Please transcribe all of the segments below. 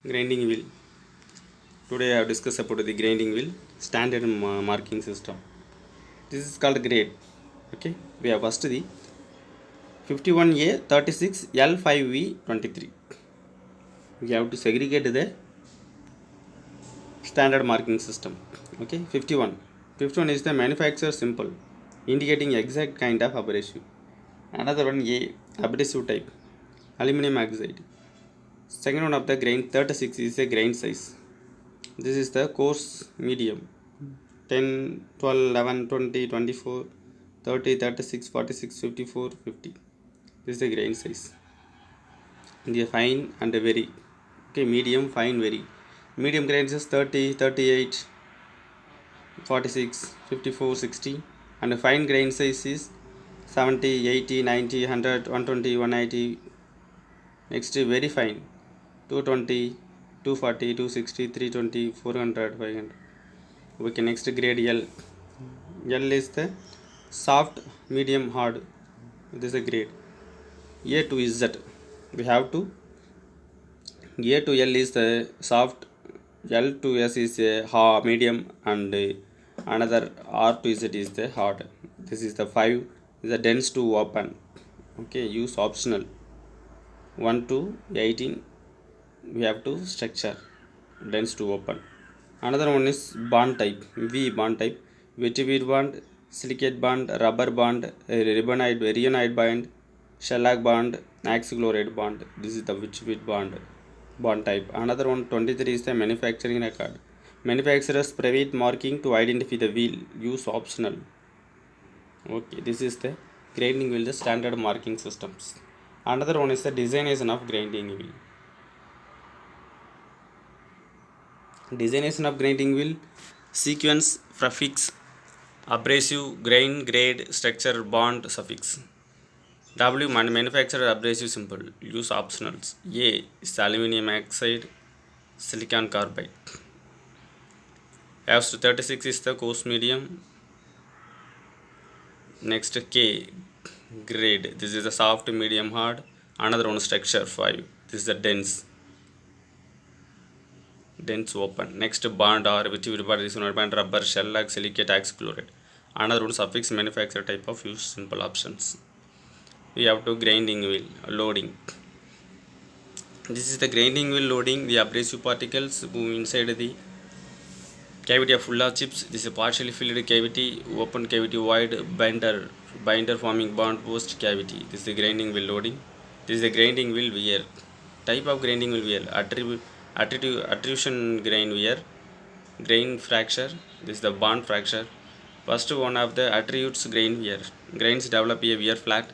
Grinding wheel. Today I have discussed about the grinding wheel standard marking system. This is called grade. Okay, we have first the 51A 36 L5V 23. We have to segregate the standard marking system. Okay, 51. 51 is the manufacturer symbol indicating exact kind of abrasive. Another one A abrasive type aluminum oxide. Second one of the grain 36 is a grain size. This is the coarse medium 10, 12, 11, 20, 24, 30, 36, 46, 54, 50. This is the grain size. The fine and very. Okay, medium, fine, very. Medium grains is 30, 38, 46, 54, 60. And the fine grain size is 70, 80, 90, 100, 120, 180. Next, very fine 220, 240, 260, 320, 400, 500. Okay, next grade L. L is the soft, medium, hard. This is a grade. A to Z. We have to A to L is the soft, L to S is a medium, and another R to Z is the hard. This is the 5 is the dense to open. Okay, use optional. 1 to 18 we have to structure dense to open. Another one is bond type. V bond type. Vetiver bond, silicate bond, rubber bond, ribonide bond, shellac bond, oxychloride bond. This is the Vetiver bond type. Another one 23 is the manufacturing record. Manufacturer's private marking to identify the wheel. Use optional. Okay, this is the grinding wheel, the standard marking systems. Another one is the designation of grinding wheel. Designation of grinding wheel: sequence, prefix, abrasive, grain, grade, structure, bond, suffix. W manufacturer abrasive symbol. Use optionals. A is aluminum oxide, silicon carbide. As to 36 is the coarse medium. Next K grade. This is the soft, medium, hard. Another one structure 5. This is the dense open. Next bond R, which will be this one band rubber, shellac, silicate, oxychloride. Another one suffix manufacturer type of use simple options. We have to grinding wheel loading. This is the grinding wheel loading. The abrasive particles move inside the cavity of full of chips. This is a partially filled cavity, open cavity, wide binder forming bond post cavity. This is the grinding wheel loading. This is the grinding wheel wear. Type of grinding wheel wear: attribution grain wear, grain fracture. This is the bond fracture. First one of the attributes grain wear. Grains develop a wear flat.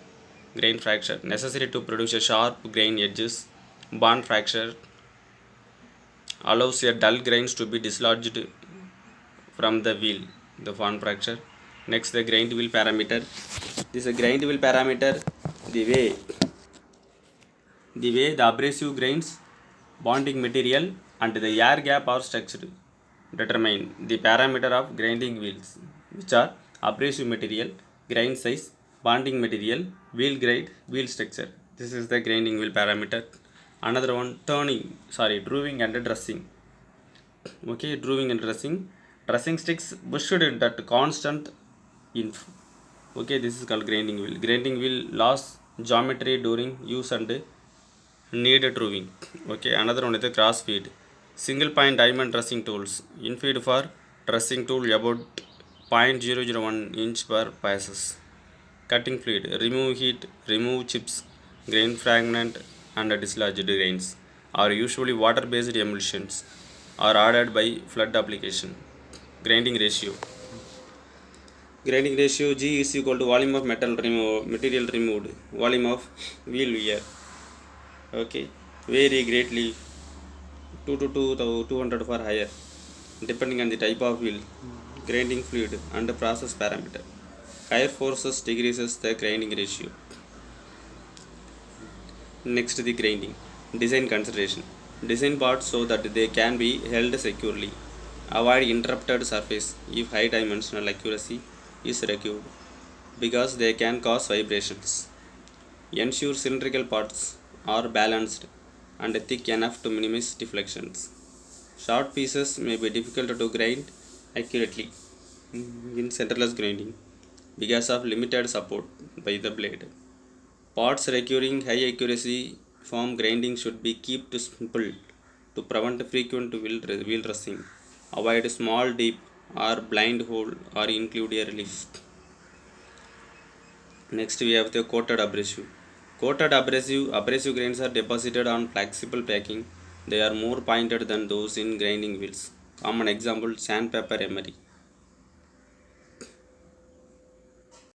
Grain fracture necessary to produce a sharp grain edges. Bond fracture allows a dull grains to be dislodged from the wheel. The bond fracture. Next, the grind wheel parameter. This is a grind wheel parameter. The way the abrasive grains, bonding material, and the air gap are structured determine the parameter of grinding wheels, which are abrasive material, grain size, bonding material, wheel grade, wheel structure. This is the grinding wheel parameter. Another one drawing and dressing. Okay, drawing and dressing. Dressing sticks pushed in that constant inf. Okay, this is called grinding wheel. Grinding wheel loss geometry during use and need drawing. Okay, another one is the cross feed. Single point diamond dressing tools. In feed for dressing tool about 0.001 inch per passes. Cutting fluid. Remove heat, remove chips, grain fragment, and dislodged grains are usually water based emulsions are added by flood application. Grinding ratio. Grinding ratio G is equal to volume of material removed, volume of wheel wear. Okay, vary greatly 2 to 200 for higher, depending on the type of wheel, grinding fluid, and the process parameter. Higher forces decreases the grinding ratio. Next, the grinding. Design consideration. Design parts so that they can be held securely. Avoid interrupted surface if high dimensional accuracy is required, because they can cause vibrations. Ensure cylindrical parts are balanced and thick enough to minimize deflections. Short pieces may be difficult to grind accurately in centerless grinding because of limited support by the blade. Parts requiring high accuracy form grinding should be kept simple to prevent frequent wheel rushing. Avoid small dip or blind hole or include a relief. Next we have the coated abrasive. Coated abrasive grains are deposited on flexible packing. They are more pointed than those in grinding wheels. Common example, sandpaper emery.